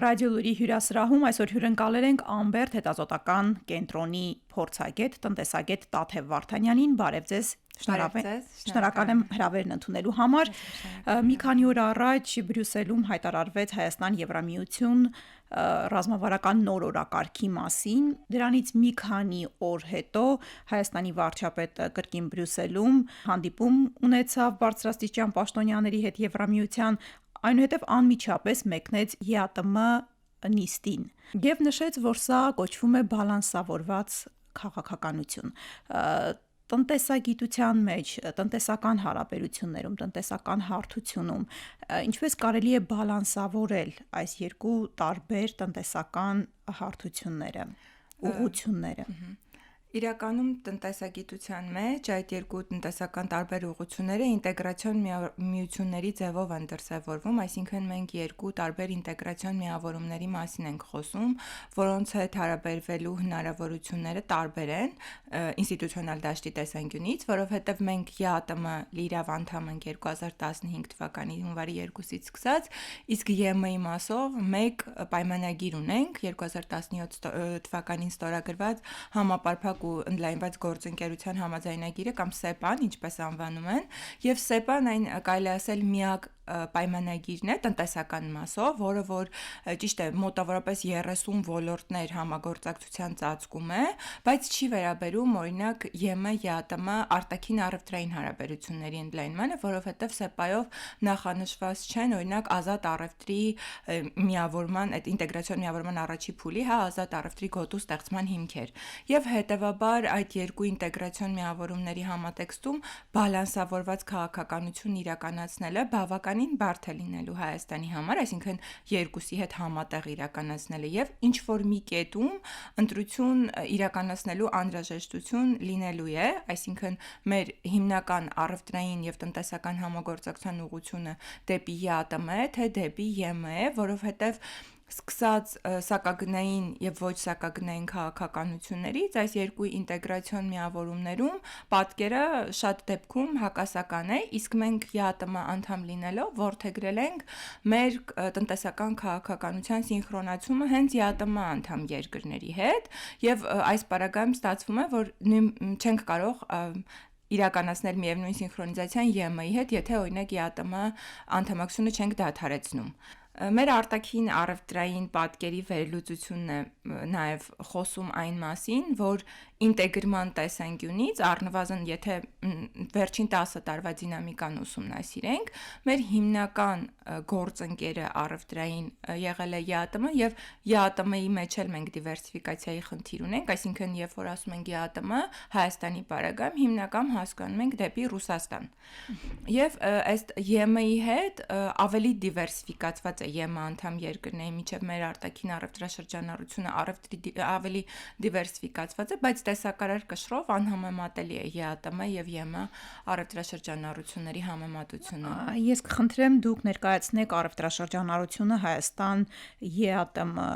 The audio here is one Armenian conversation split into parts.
Ռադիոլուրի հյուրասրահում այսօր հյուրընկալել ենք Ամբերտ հետազոտական կենտրոնի փորձագետ, տնտեսագետ Տաթև Վարդանյանին։ Բարև ձեզ։ Շնորհակալ եմ հրավերն ընդունելու համար։ Մի քանի օր առաջ Բրյուսելում հայտարարվեց Հայաստան-Եվրամիություն ռազմավարական նոր օրակարգի մասին։ Դրանից մի քանի օր հետո Հայաստանի վարչապետը կրկին Բրյուսելում հանդիպում ունեցավ բարձրաստիճան պաշտոնյաների հետ Եվրամիության, այնուհետև անմիջապես մեկնեց ԵԱՏՄ նիստին և նշեց, որ սա կոչվում է բալանսավորված քաղաքականություն։ Տնտեսագիտության մեջ, տնտեսական հարաբերություններում, տնտեսական հարթությունում ինչպես կարելի է բալանսավորել այս երկու տարբեր տնտեսական հարթությունները, ուղղությունները։ Իրականում տնտեսագիտության մեջ այդ երկու տնտեսական տարբեր ուղղությունները ինտեգրացիոն միությունների ձևով են դրսևորվում, այսինքն մենք երկու տարբեր ինտեգրացիոն միավորումների մասին ենք խոսում, որոնց հետ հարաբերվելու հնարավորությունները տարբեր են ինստիտուցիոնալ դաշտի տեսանկյունից, որովհետև մենք ԵԱՏՄ լիիրավ անդամ ենք 2015 թվականի հունվարի 2-ից սկսած, իսկ ԵՄ-ի մասով մեկ պայմանագիր ունենք 2017 թվականին ստորագրված համապարփակ ու ընդլայնված գործընկերության համաձայնագիրը կամ SEPA-ն, ինչպես անվանում են, եւ SEPA-ն այն կարելի ասել միակ պայմանագիրն է տնտեսական մասով, որը որ ճիշտ է մոտավորապես 30 ոլորտներ համագործակցության ծածկում է, բայց չի վերաբերում օրինակ ԵՄ-ԵԱՏՄ արտաքին առևտրային հարաբերությունների ընդլայնմանը, որովհետև SEPA-ով նախանշված չեն օրինակ ազատ առևտրի միավորման, այդ ինտեգրացիոն միավորման առաջի փուլի, ազատ առևտրի գոտու ստեղծման հիմքեր։ Եվ հետևաբար այդ երկու ինտեգրացիոն միավորումների համատեքստում բալանսավորված քաղաքականություն իրականացնելը բավականին բարդ է լինելու Հայաստանի համար, այսինքն երկուսի հետ համատեղ իրականացնելը եւ ինչ որ մի կետում ընտրություն իրականացնելու անհրաժեշտություն լինելու է, այսինքն մեր հիմնական առևտրային եւ տնտեսական համագործակցության ուղղությունը դեպի ԵԱՏՄ է, թե դեպի ԵՄ է, որովհետեւ սկսած սակագնային եւ ոչ սակագնային քաղաքականություններից այս երկու ինտեգրացիոն միավորումներում պատկերը շատ դեպքում հակասական է, իսկ մենք ԵԱՏՄ անդամ լինելով որդեգրել ենք մեր տնտեսական քաղաքականության սինխրոնացումը հենց ԵԱՏՄ անդամ երկրների հետ եւ այս պարագայում ստացվում է, որ չենք կարող իրականացնել միևնույն սինխրոնիզացիան ԵՄ-ի հետ, եթե օրինակ ԵԱՏՄ անդամակցությունը չենք դադարեցնում։ Մեր արտաքին առևտրային պատկերի վերլուծությունն է նաև խոսում այն մասին, որ ինտեգրման տեսանկյունից առնվազն եթե վերջին 10 տարվա դինամիկան ուսումնասիրենք, մեր հիմնական գործընկերը առևտրային եղել է ԵԱՏՄ եւ ԵԱՏՄ-ի մեջ էլ մենք դիվերսիֆիկացիայի խնդիր ունենք, այսինքն երբ որ ասում ենք ԵԱՏՄ, Հայաստանի պարագայում հիմնական հասկանում ենք դեպի Ռուսաստան։ Եվ ըստ ԵՄ-ի հետ ավելի դիվերսիֆիկացված է ԵՄ անդամ երկրների միջև մեր արտաքին առևտրաշրջանառությունը ավելի դիվերսիֆիկացված է, բայց տեսակարար կշռով անհամեմատելի է ԵԱՏՄ եւ ԵՄ առևտրաշրջանառությունների համեմատությունը։ Ես կխնդրեմ դուք ներկայացնեք առևտրաշրջանառությունը Հայաստան ԵԱՏՄ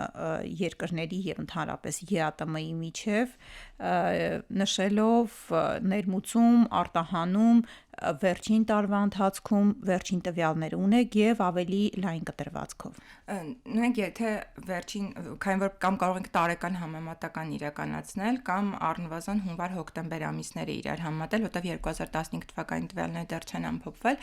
երկրների եւ ընդհանրապես ԵԱՏՄ-ի միջև նշելով ներմուծում, արտահանում վերջին տարվա ընթացքում վերջին տվյալներ ունեք եւ ավելի լայն կտրվածքով։ Նույնիսկ եթե վերջին, քանի որ կամ կարող ենք տարեկան համեմատական իրականացնել կամ առնվազն հունվար-հոկտեմբեր ամիսները իրար համեմատել, որտեղ 2015 թվականի տվյալները դեռ չեն ամփոփվել,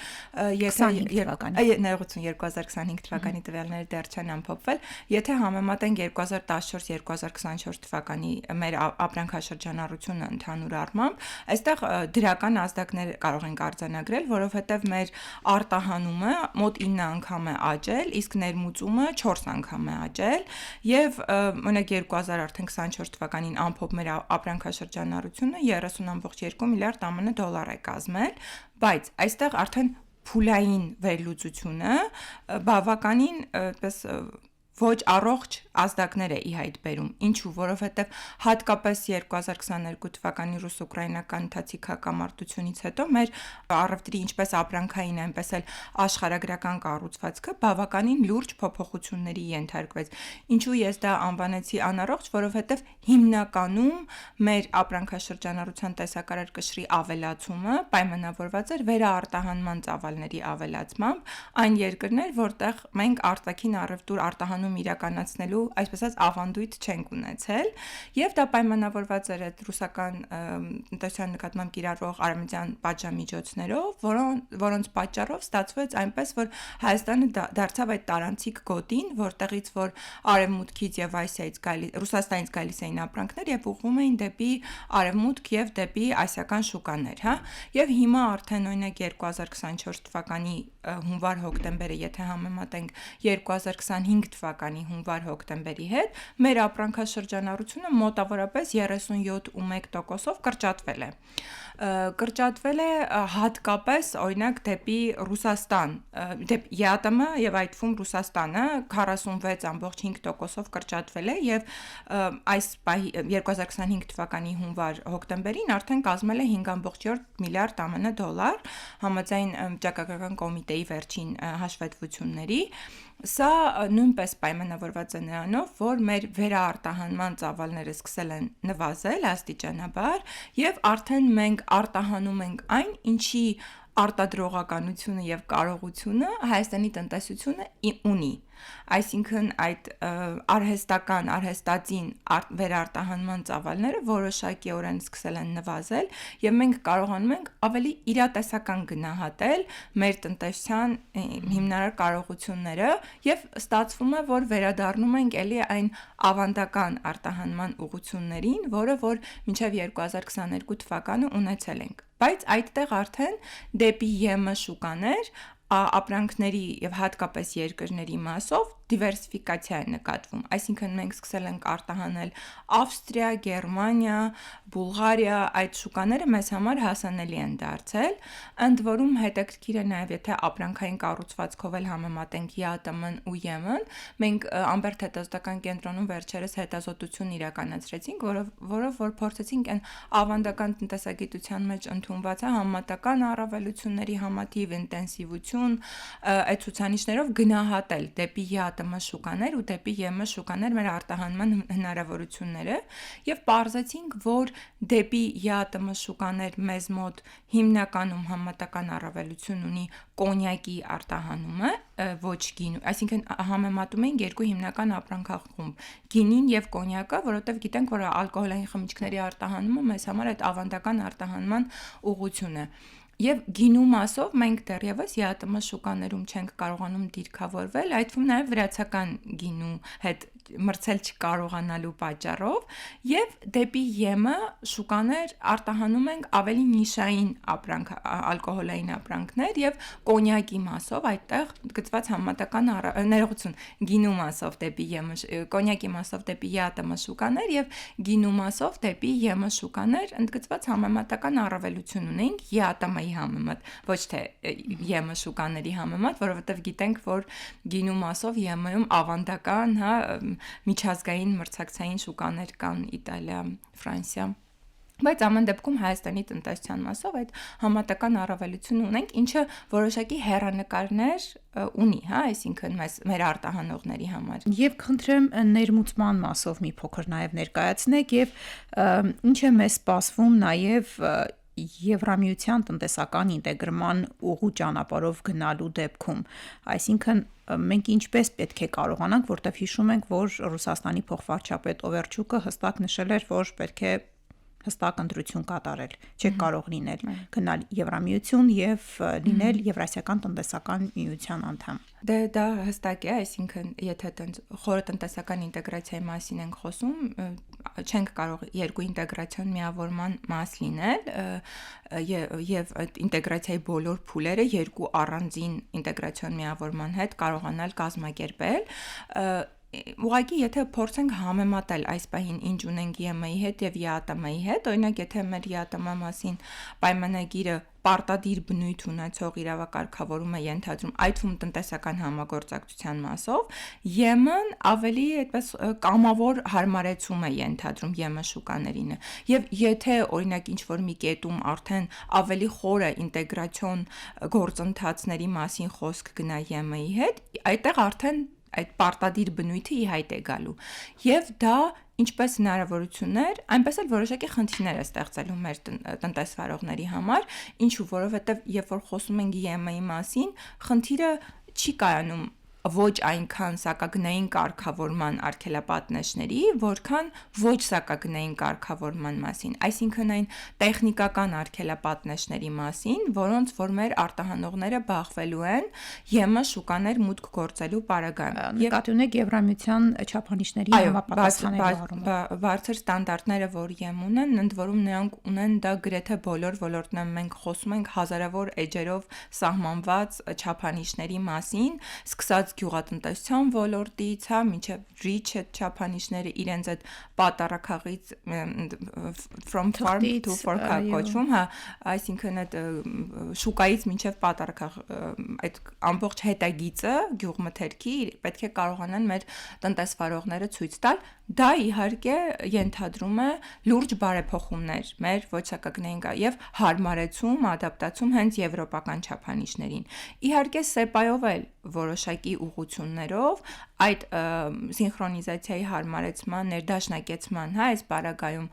ներողություն 2025 թվականի տվյալները դեռ չեն ամփոփվել, եթե համեմատենք 2014-2024 թվականի մեր ապրանքաշրջանառությունը ընդհանուր առմամբ, այստեղ դրական ազդակներ կարող ենք արձանագրել, որովհետև մեր արտահանումը մոտ 9 անգամ է աճել, իսկ ներմուծումը 4 անգամ է աճել, եւ օրինակ 2024 թվականին ամփոփ մեր ապրանքաշրջանառությունը 30.2 միլիարդ ԱՄՆ դոլար է կազմել, բայց այստեղ արդեն փուլային վերլուծությունը բավականին այդպես ոչ առողջ ազդակներ է ի հայտ բերում։ Ինչու՞, որովհետև հատկապես 2022 թվականի ռուս-ուկրաինական ընթացիկ հակամարտությունից հետո մեր առևտրի ինչպես ապրանքային, այնպես էլ աշխարհագրական կառուցվածքը բավականին լուրջ փոփոխությունների ենթարկվեց։ Ինչու ես դա անվանեցի անառողջ, որովհետև հիմնականում մեր ապրանքաշրջանառության տեսակարար կշռի ավելացումը պայմանավորված էր վերաարտահանման ծավալների ավելացմամբ, այն երկրներ, որտեղ մենք արտաքին առևտուր արտահանում Ռուսաստանում իրականացնելու, այսպես ասած, ավանդույթ չենք ունեցել, եւ դա պայմանավորված էր այդ ռուսական տնտեսության նկատմամբ կիրառվող արևմտյան պատժամիջոցներով, որոնց պատճառով ստացվեց այնպես, որ Հայաստանը դարձավ այդ տարանցիկ գոտին, որտեղից որ արևմուտքից եւ Ասիայից Ռուսաստանից գալիս էին ապրանքներ եւ ուղղում էին դեպի արևմուտք եւ դեպի ասիական շուկաներ, հա։ Եվ հիմա արդեն օրինակ 2024 թվականի հունվար-հոկտեմբերը, եթե համեմատենք 2025 թվականի հունվար-հոկտեմբերի հետ, մեր ապրանքաշրջանառությունը մոտավորապես 37.1%-ով կրճատվել է հատկապես օրինակ դեպի Ռուսաստան, դեպի ԵԱՏՄ եւ այդ թվում Ռուսաստանը 46.5%-ով կրճատվել է եւ այս 2025 թվականի հունվար-հոկտեմբերին արդեն կազմել է 5.7 միլիարդ ԱՄՆ դոլար համաձայն վիճակագրական կոմիտեի վերջին հաշվետվությունների։ Սա նույնպես պայմանավորված է նրանով, որ մեր վերաարտահանման ծավալները սկսել են նվազել աստիճանաբար եւ արդեն մենք արտահանում ենք այն, ինչի արտադրողականությունը եւ կարողությունը Հայաստանի տնտեսությունը ունի։ Այսինքն այդ արհեստածին վերարտահանման ծավալները որոշակիորեն սկսել են նվազել եւ մենք կարողանում ենք ավելի իրատեսական գնահատել մեր տնտեսության հիմնարար կարողությունները եւ ստացվում է, որ վերադառնում ենք էլի այն ավանդական արտահանման ուղղություններին, որը որ մինչեւ 2022 թվականը ունեցել ենք։ Բայց այդտեղ արդեն դեպի ԵՄ շուկաներ ապրանքների եւ հատկապես երկրների մասով դիվերսիֆիկացիա է նկատվում, այսինքն մենք սկսել ենք արտահանել Ավստրիա, Գերմանիա, Բուլղարիա, այդ շուկաները մեզ համար հասանելի են դարձել, ընդ որում հետաքրքիր է նաեւ եթե ապրանքային կառուցվածքով էլ համեմատենք ԵԱՏՄ-ն ու ԵՄ-ն, մենք Ամբերտ հետազոտական կենտրոնում վերջերս հետազոտություն իրականացրեցինք, որով որ փորձեցինք այն ավանդական տնտեսագիտության մեջ ընդունված համատական առավելությունների համատիվ ինտենսիվություն այդ ցուցանիշներով գնահատել դեպի ԵԱՏՄ շուկաներ ու դեպի ԵՄ շուկաներ մեր արտահանման հնարավորությունները եւ պարզեցինք, որ դեպի ԵԱՏՄ շուկաներ մեզ մոտ հիմնականում համատական առավելություն ունի կոնյակի արտահանումը, ոչ գինու, այսինքն համեմատում ենք երկու հիմնական ապրանքախումբ՝ գինին եւ կոնյակը, որովհետեւ գիտենք, որ ալկոհոլային խմիչքների արտահանումը մեզ համար այդ ավանդական արտահանման ուղղություն է։ Եվ գինու մասով մենք դեռևս ԵԱՏՄ շուկաներում չենք կարողանում դիրքավորվել, այդ թվում նաև վրացական գինու հետ մրցել չկարողանալու պատճառով եւ դեպի ԵՄ շուկաներ արտահանում ենք ավելի նիշային ալկոհոլային ապրանքներ եւ կոնյակի մասով այդտեղ գծված համատական ներողություն գինու մասով դեպի ԵՄ կոնյակի մասով դեպի ԵԱՏՄ շուկաներ եւ գինու մասով դեպի ԵՄ շուկաներ ընդգծված համեմատական առավելություն ունենք ԵԱՏՄ-ի համեմատ, ոչ թե ԵՄ շուկաների համեմատ, որովհետեւ գիտենք, որ գինու մասով ԵՄ-ում ավանդական, հա, միջազգային մրցակցային շուկաներ կան Իտալիա, Ֆրանսիա, բայց ամեն դեպքում Հայաստանի տնտեսության մասով այդ համատական առավելություն ունենք, ինչը որոշակի հեռանկարներ ունի, հա, այսինքն մեր արտահանողների համար։ Եվ խնդրեմ ներմուծման մասով մի փոքր նաև ներկայացնեք եւ ինչ է մեզ սպասվում նաև Եվրամիության տնտեսական ինտեգրման ուղու ճանապարհով գնալու դեպքում, այսինքն մենք ինչպես պետք է կարողանանք, որտեվ հիշում ենք, որ Ռուսաստանի փոխվարչապետ Օվերչուկը հստակ նշել էր, որ պետք է հստակ ընտրություն կատարել, չէ կարող լինել գնալ Եվրամիություն եւ լինել Եվրասիական տնտեսական միության անդամ։ Դե դա հստակ է, այսինքն եթե խորը տնտեսական ինտեգրացիայի մասին ենք խոսում, չենք կարող երկու ինտեգրացիոն միավորման մաս լինել եւ այդ ինտեգրացիայի բոլոր փուլերը երկու առանձին ինտեգրացիոն միավորման հետ կարողանալ կազմակերպել։ Ուղղակի եթե փորձենք համեմատել այս պահին ինչ ունենք ԵՄ-ի հետ եւ ԵԱՏՄ-ի հետ, օրինակ եթե մեր ԵԱՏՄ մասին պայմանագիրը պարտադիր բնույթ ունեցող իրավակարգավորում է ենթադրում, այդ թվում տնտեսական համագործակցության մասով, ԵՄ-ն ավելի այդպես կամավոր հարմարեցում է ենթադրում ԵՄ շուկաներին։ Եվ եթե օրինակ ինչ-որ մի կետում արդեն ավելի խորը ինտեգրացիոն գործընթացների մասին խոսք գնա ԵՄ-ի հետ, այդտեղ արդեն այդ պարտադիր բնույթը ի հայտ է գալու։ Եվ դա ինչպես հնարավորություններ, այնպես էլ որոշակի խնդիրներ է ստեղծելու մեր տնտեսվարողների համար, ինչու որովհետև երբ որ խոսում ենք ԵՄ-ի մասին, խնդիրը չի կայանում ոչ այնքան սակագնային կարգավորման արգելապատնեշների, որքան ոչ սակագնային կարգավորման մասին, այսինքն այն տեխնիկական արգելապատնեշների մասին, որոնց որ մեր արտահանողները բախվելու են ԵՄ շուկաներ մուտք գործելու պարագայում։ Նկատի ունեք Եվրամիության չափանիշների համապատասխանելու առումով։ Բարձր ստանդարտները, որ ԵՄ ունեն, ընդ որում նրանք ունեն դա գրեթե բոլոր ոլորտներում, մենք խոսում ենք հազարավոր էջերով սահմանված չափանիշների մասին, սկսած գյուղատնտեսության ոլորտից, հա, մինչև REACH չափանիշները իրենց այդ պատառաքաղից from farm to fork կոչվում, հա, այսինքն այդ շուկայից մինչև պատառաքաղ այդ ամբողջ հետագիծը գյուղմթերքի պետք է կարողանան մեր տնտեսվարողները ցույց տալ, դա իհարկե ենթադրում է լուրջ բարեփոխումներ մեր ոչ սակագնային եւ հարմարեցում, ադապտացում հենց եվրոպական չափանիշներին։ Իհարկե սեպայով էլ որոշակի ուղղություններով այդ սինխրոնիզացիայի հարմարեցման, ներդաշնակեցման, հա, այս պարագայում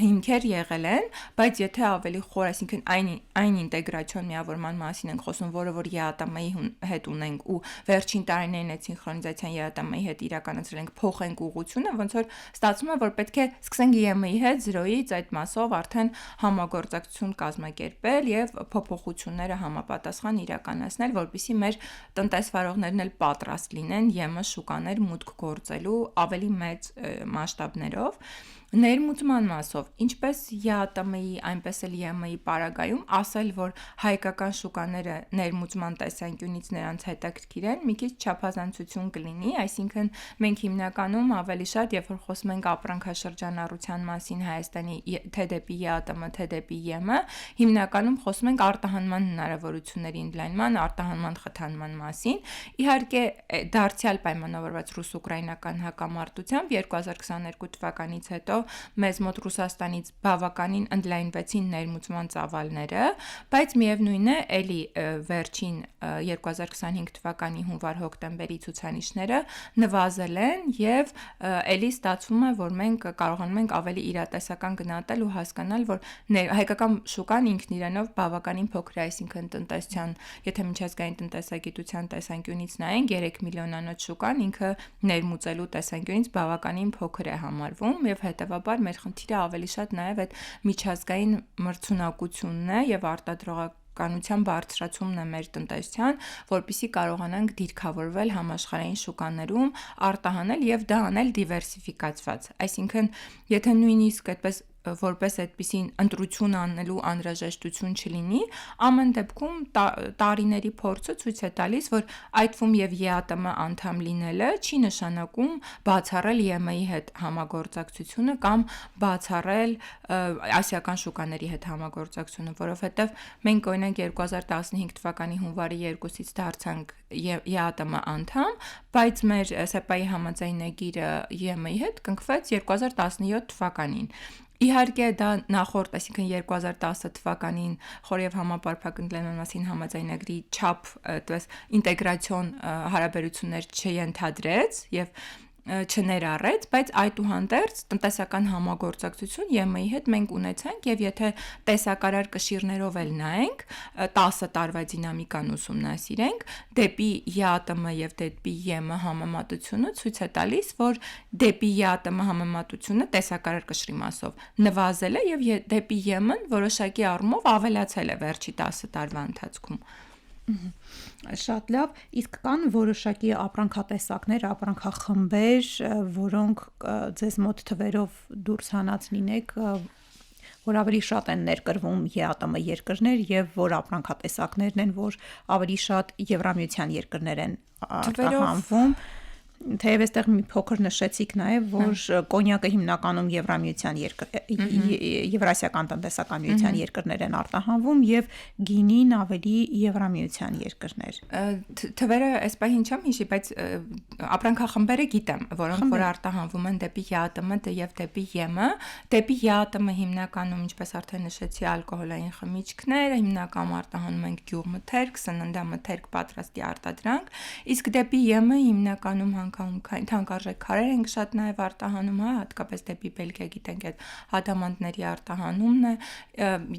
հիմքեր եղել են, բայց եթե ավելի խոր, այսինքն այն ինտեգրացիոն միավորման մասին ենք խոսում, որը որ ԵԱՏՄ-ի հետ ունենք ու վերջին տարիներին այդ սինխրոնիզացիան ԵԱՏՄ-ի հետ իրականացրել ենք, փոխենք ուղղությունը, ոնց որ ստացվում է, որ պետք է սկսենք ԵՄ-ի հետ 0-ից այդ մասով արդեն համագործակցություն կազմակերպել եւ փոփոխությունները համապատասխան իրականացնել, որպեսզի մեր տնտեսվարողներն էլ պատրաստ լինեն ԵՄ շուկաներ մուտք գործելու ավելի մեծ մասշտաբներով։ Ներմուծման մասով, ինչպես ԵԱՏՄ-ի, այնպես էլ ԵՄ-ի պարագայում ասել, որ հայկական շուկաները ներմուծման տեսանկյունից նրանց հետաքրքիր են, մի քիչ չափազանցություն կլինի, այսինքն մենք հիմնականում ավելի շատ, երբ որ խոսում ենք ապրանքաշրջանառության մասին Հայաստանի թե դեպի ԵԱՏՄ, թե դեպի ԵՄ, հիմնականում խոսում ենք արտահանման հնարավորությունների ընդլայնման, արտահանման խթանման մասին։ Իհարկե, դարձյալ պայմանավորված ռուս-ուկրաինական հակամարտությամբ 2022 թվականից հետո մեզ մոտ Ռուսաստանից բավականին ընդլայնվեցին ներմուծման ծավալները, բայց միևնույն է, էլի վերջին 2025 թվականի հունվար-հոկտեմբերի ցուցանիշները նվազել են եւ էլի ստացվում է, որ մենք կարողանում ենք ավելի իրատեսական գնահատել ու հասկանալ, որ հայկական շուկան ինքն իրենով բավականին փոքր է, այսինքն տնտեսության, եթե միջազգային տնտեսագիտության տեսանկյունից նայենք, 3 միլիոնանոց շուկան ինքը ներմուծելու տեսանկյունից բավականին փոքր է համարվում եւ հետեւաբար մեր խնդիրը ավելի շատ նաեւ այդ միջազգային մրցունակությունն է եւ արտադրողականության բարձրացումն է մեր տնտեսության, որպեսզի կարողանանք դիրքավորվել համաշխարհային շուկաներում, արտահանել եւ դա անել դիվերսիֆիկացված։ Այսինքն, եթե նույնիսկ այդպես որպես այդպիսին ընտրություն անելու անհրաժեշտություն չլինի, ամեն դեպքում տարիների փորձը ցույց է տալիս, որ այդ թվում եւ ԵԱՏՄ անդամ լինելը չի նշանակում բացառել ԵՄ-ի հետ համագործակցությունը կամ բացառել ասիական շուկաների հետ համագործակցությունը, որովհետեւ մենք օրինակ 2015 թվականի հունվարի 2-ից դարձանք ԵԱՏՄ անդամ, բայց մեր ՍԵՊԱ-ի համաձայնագիրը ԵՄ-ի հետ կնքվեց 2017 թվականին։ Իհարկե դա նախորդ, այսինքն 2010 թվականին խորհրդի համապարփակ ընդլայնման մասին համաձայնագրի չափ, այդպես ինտեգրացիոն հարաբերություններ չենթադրեց եւ չներառեց, բայց այդուհանդերձ տնտեսական համագործակցություն ԵՄ-ի հետ մենք ունեցանք եւ եթե տեսակարար կշիռներով էլ նայենք, 10 տարվա դինամիկան ուսումնասիրենք, դեպի ԵԱՏՄ եւ դեպի ԵՄ համեմատությունը ցույց է տալիս, որ դեպի ԵԱՏՄ համեմատությունը տեսակարար կշռի մասով նվազել է եւ դեպի ԵՄ-ն որոշակի առումով ավելացել է վերջի 10 տարվա ընթացքում։ Շատ լավ, իսկ կան որոշակի ապրանքատեսակներ, ապրանքախմբեր, որոնք ձեզ մոտ թվերով դուրս հանած լինեք, որ ավելի շատ են ներկրվում ԵԱՏՄ երկրներ եւ որ ապրանքատեսակներն են, որ ավելի շատ Եվրամիության երկրներ են արտահանվում։ Թեև այստեղ մի փոքր նշեցիք նաև, որ կոնյակը հիմնականում Եվրասիական տնտեսական միության երկրներ են արտահանվում եւ գինին ավելի Եվրամիության երկրներ։ Թվերը այս պահին չեմ հիշի, բայց ապրանքախմբերը գիտեմ, որոնք որ արտահանվում են դեպի ԵԱՏՄ եւ դեպի ԵՄ, դեպի ԵԱՏՄ հիմնականում, ինչպես արդեն նշեցի, ալկոհոլային խմիչքներ, հիմնականում արտահանում ենք գյուղմթերք, սննդամթերք պատրաստի արտադրանք, իսկ դեպի ԵՄ հիմնականում ապրանքահում թանկարժեք քարեր ենք շատ նաև արտահանում, հա, հատկապես դեպի Բելգիա գիտենք այդ հադամանդների արտահանումն է,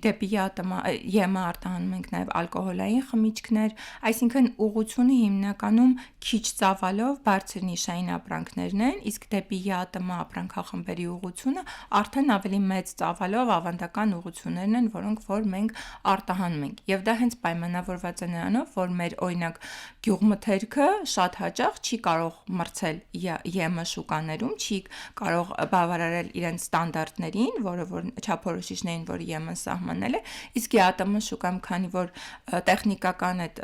դեպի ԵՄ արտահանում ենք նաև ալկոհոլային խմիչքներ, այսինքն ուղղությունը հիմնականում քիչ ծավալով բարձր նիշային ապրանքներն են, իսկ դեպի ԵԱՏՄ ապրանքախմբերի ուղղությունը արդեն ավելի մեծ ծավալով ավանդական ուղղություններն են, որոնք որ մենք արտահանում ենք։ Եվ դա հենց պայմանավորված է նրանով, որ մեր օրինակ գյուղմթերքը շատ հաճախ չի կարող մրցել ԵՄ շուկաներում, չի կարող բավարարել իրենց ստանդարտներին, որը որ չափորոշիչներին, որ ԵՄ-ն սահմանել է, իսկ ԵԱՏՄ շուկայում, քանի որ տեխնիկական այդ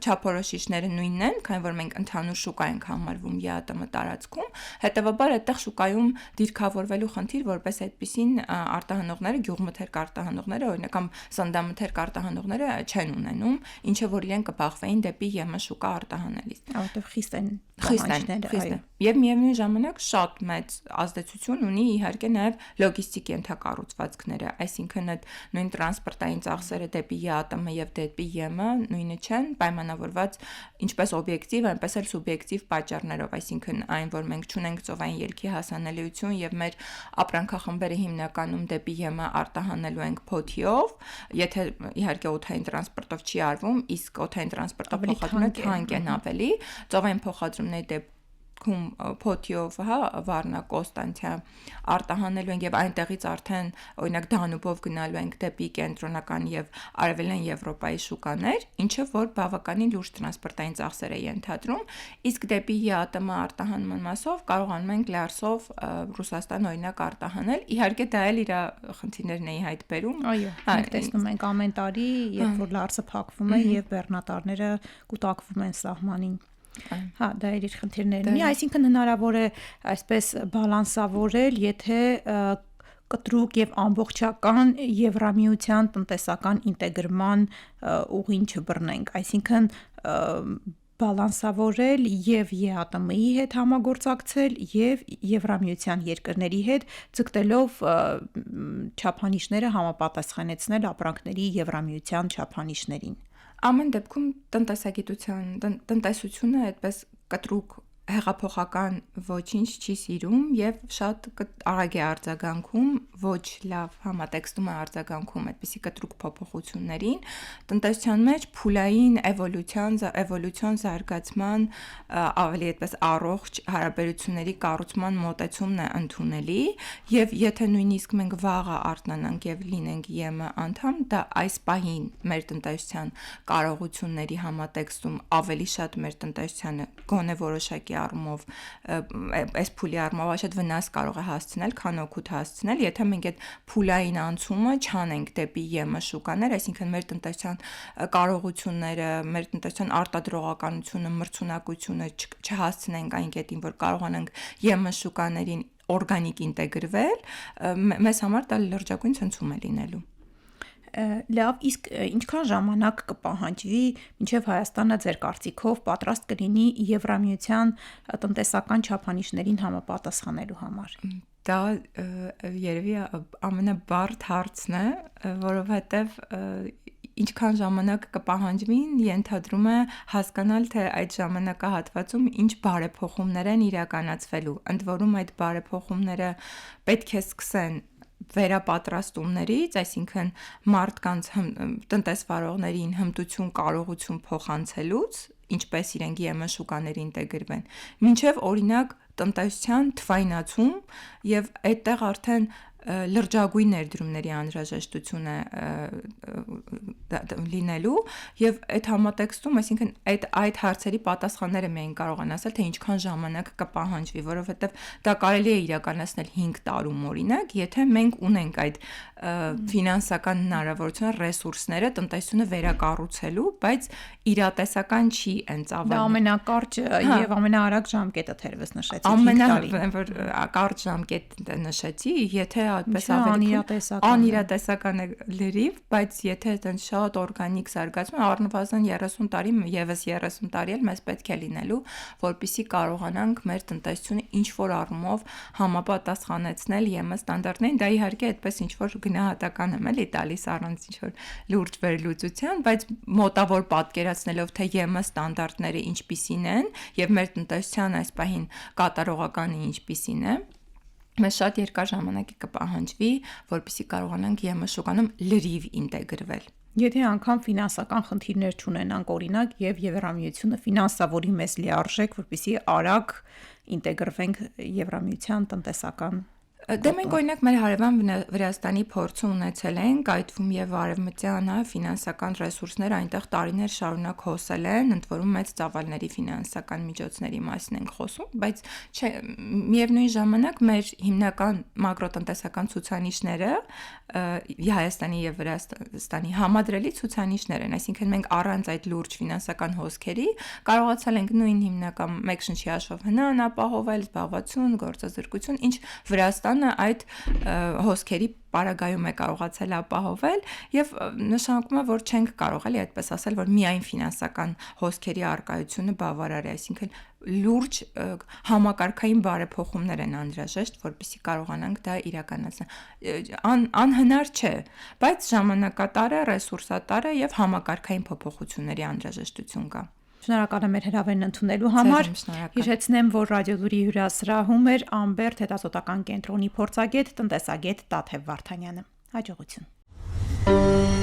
չափորոշիչները նույնն են, քանի որ մենք ընդհանուր շուկա ենք համարվում ԵԱՏՄ տարածքում, հետևաբար այդտեղ շուկայում դիրքավորվելու խնդիր, որպես այդպիսին արտահանողները, գյուղմթերք արտահանողները, օրինակ կամ սննդամթերք արտահանողները չեն ունենում, ինչը որ իրեն կբախվեին դեպի ԵՄ շուկա արտահանելիս։ Որտեղ խիստ են Խիստ են։ Եվ միևնույն ժամանակ շատ մեծ ազդեցություն ունի իհարկե նաև լոգիստիկ ենթակառուցվածքները, այսինքն այդ նույն տրանսպորտային ծախսերը դեպի ԵԱՏՄ եւ դեպի ԵՄ նույնը չեն, պայմանավորված ինչպես օբյեկտիվ, այնպես էլ սուբյեկտիվ պատճառներով, այսինքն այն, որ մենք չունենք ծովային ելքի հասանելիություն եւ մեր ապրանքախմբերը հիմնականում դեպի ԵՄ արտահանելու ենք փոթիով, եթե իհարկե օդային տրանսպորտով չի արվում, իսկ օդային տրանսպորտով փոխադրումը թանկ են ավելի, ծովային փոխադրումների դեպքում փոթիով, հա, Վառնա, Կոստանցիա արտահանելու ենք եւ այնտեղից արդեն օրինակ Դանուբով գնալու ենք դեպի կենտրոնական եւ արևելյան Եվրոպայի շուկաներ, ինչը որ բավականին լուրջ տրանսպորտային ծախսեր է ենթադրում, իսկ դեպի ԵԱՏՄ արտահանման մասով կարողանում ենք Լարսով Ռուսաստան օրինակ արտահանել, իհարկե դա էլ իր խնդիրներն է հայտ բերում։ Այո, մենք տեսնում ենք ամեն տարի, երբ որ Լարսը փակվում է եւ բեռնատարները կուտակվում են սահմանին։ Հա, դա իր խնդիրներն ունի, այսինքն հնարավոր է այսպես բալանսավորել, եթե կտրուկ եւ ամբողջական Եվրամիության տնտեսական ինտեգրման ուղին չբռնենք, այսինքն բալանսավորել եւ ԵԱՏՄ-ի հետ համագործակցել եւ Եվրամիության երկրների հետ, ձգտելով չափանիշները համապատասխանեցնել ապրանքների Եվրամիության չափանիշներին։ Ամեն դեպքում տնտեսությունը այդպես կտրուկ հեղափոխական ոչինչ չի սիրում եւ շատ արագ է արձագանքում, ոչ լավ համատեքստում է արձագանքում այդպիսի կտրուկ փոփոխություններին, տնտեսության մեջ փուլային էվոլյուցիոն զարգացման ավելի այդպես առողջ հարաբերությունների կառուցման մոտեցումն է ընդունելի եւ եթե նույնիսկ մենք վաղը արթնանանք եւ լինենք ԵՄ անդամ, դա այս պահին մեր տնտեսության կարողությունների համատեքստում ավելի շատ մեր տնտեսությանը գոնե որոշակի առումով այս փուլի առումով շատ վնաս կարող է հասցնել, քան օգուտ հասցնել, եթե մենք այդ փուլային անցումը չանենք դեպի ԵՄ շուկաներ, այսինքն մեր տնտեսության կարողությունները, մեր տնտեսության արտադրողականությունը, մրցունակությունը չհասցնենք այն կետին, որ կարողանանք ԵՄ շուկաներին օրգանիկ ինտեգրվել, մեզ համար դա լրջագույն ցնցում է լինելու։ Լավ, իսկ ինչքան ժամանակ կպահանջվի, մինչև Հայաստանը ձեր կարծիքով պատրաստ կլինի Եվրամիության տնտեսական չափանիշներին համապատասխանելու համար։ Դա երևի ամենաբարդ հարցն է, որովհետև ինչքան ժամանակ կպահանջվի, ենթադրում է հասկանալ, թե այդ ժամանակահատվածում ինչ բարեփոխումներ են իրականացվելու։ Ընդ որում այդ բարեփոխումները պետք է սկսեն վերապատրաստումներից, այսինքն մարդկանց տնտեսվարողներին հմտություն, կարողություն փոխանցելուց, ինչպես իրենք ԵՄ շուկաների ինտեգրվեն, մինչև օրինակ տնտեսության թվայնացում եւ այդտեղ արդեն լրջագույն ներդրումների անհրաժեշտություն է լինելու եւ այդ համատեքստում, այսինքն այդ հարցերի պատասխանները միայն կարող են ասել, թե ինչքան ժամանակ կպահանջվի, որովհետեւ դա կարելի է իրականացնել 5 տարում օրինակ, եթե մենք ունենք այդ ֆինանսական հնարավորությունը, ռեսուրսները տնտեսությունը վերակառուցելու, բայց իրատեսական չի այն ծավալը։ Դա ամենակարճ եւ ամենաարագ ժամկետը թերևս նշեցիք։ Ամենակարճ ժամկետը նշեցի, եթե այդպես ավելի անիրատեսական է լրիվ, բայց եթե այդպես շատ օրգանիկ զարգացում, առնվազն 30 տարի, եւս 30 տարի էլ մեզ պետք է լինելու, որպեսզի կարողանանք մեր տնտեսությունը ինչ որ առումով համապատասխանեցնել ԵՄ ստանդարտներին, դա իհարկե այդպես ինչ որ գնահատական եմ էլի տալիս առանց ինչ-որ լուրջ վերլուծության, բայց մոտավոր պատկերացնելով թե ԵՄ ստանդարտները ինչպիսին են եւ մեր տնտեսության այս պահին կատարողականը ինչպիսին է, մեզ շատ երկար ժամանակ կպահանջվի, որպեսզի կարողանանք ԵՄ շուկանում լրիվ ինտեգրվել։ Եթե անգամ ֆինանսական խնդիրներ չունենանք, օրինակ, եւ Եվրամիությունը ֆինանսավորի մեզ լիարժեք, որպեսզի արագ ինտեգրվենք Եվրամիության տնտեսական Դե մենք օրինակ մեր հարևան Վրաստանի փորձը ունեցել ենք, այդ թվում եւ արևմտյան ֆինանսական ռեսուրսները այնտեղ տարիներ շարունակ հոսել են, ընդ որում մեծ ծավալների ֆինանսական միջոցների մասին ենք խոսում, բայց չէ, միևնույն ժամանակ մեր հիմնական մակրոտնտեսական ցուցանիշները Հայաստանի եւ Վրաստանի համադրելի ցուցանիշներ են, այսինքն մենք առանց այդ լուրջ ֆինանսական հոսքերի կարողացել ենք նույն հիմնական մեկ շնչի հաշվով հնան ապահովել, զբաղվածություն, գործազրկություն, ինչ Վրաստանը այդ հոսքերի պարագայում է կարողացել ապահովել եւ նշանակում է, որ չենք կարող էլի այդպես ասել, որ միայն ֆինանսական հոսքերի արկայությունը բավարար է, այսինքն լուրջ համակարգային բարեփոխումներ են անհրաժեշտ, որպեսզի կարողանանք դա իրականացնել։ Անհնար չէ, բայց ժամանակատար է, ռեսուրսատար է եւ համակարգային փոփոխությունների անհրաժեշտություն կա։ Շնորհակալ եմ հրավերն ընդունելու համար։ Հիշեցնեմ, որ Ռադիոլուրի հյուրասրահում էր Ամբերտ հետազոտական կենտրոնի փորձագետ, տնտեսագետ Տաթև Վարդանյանը։ Հաջողություն։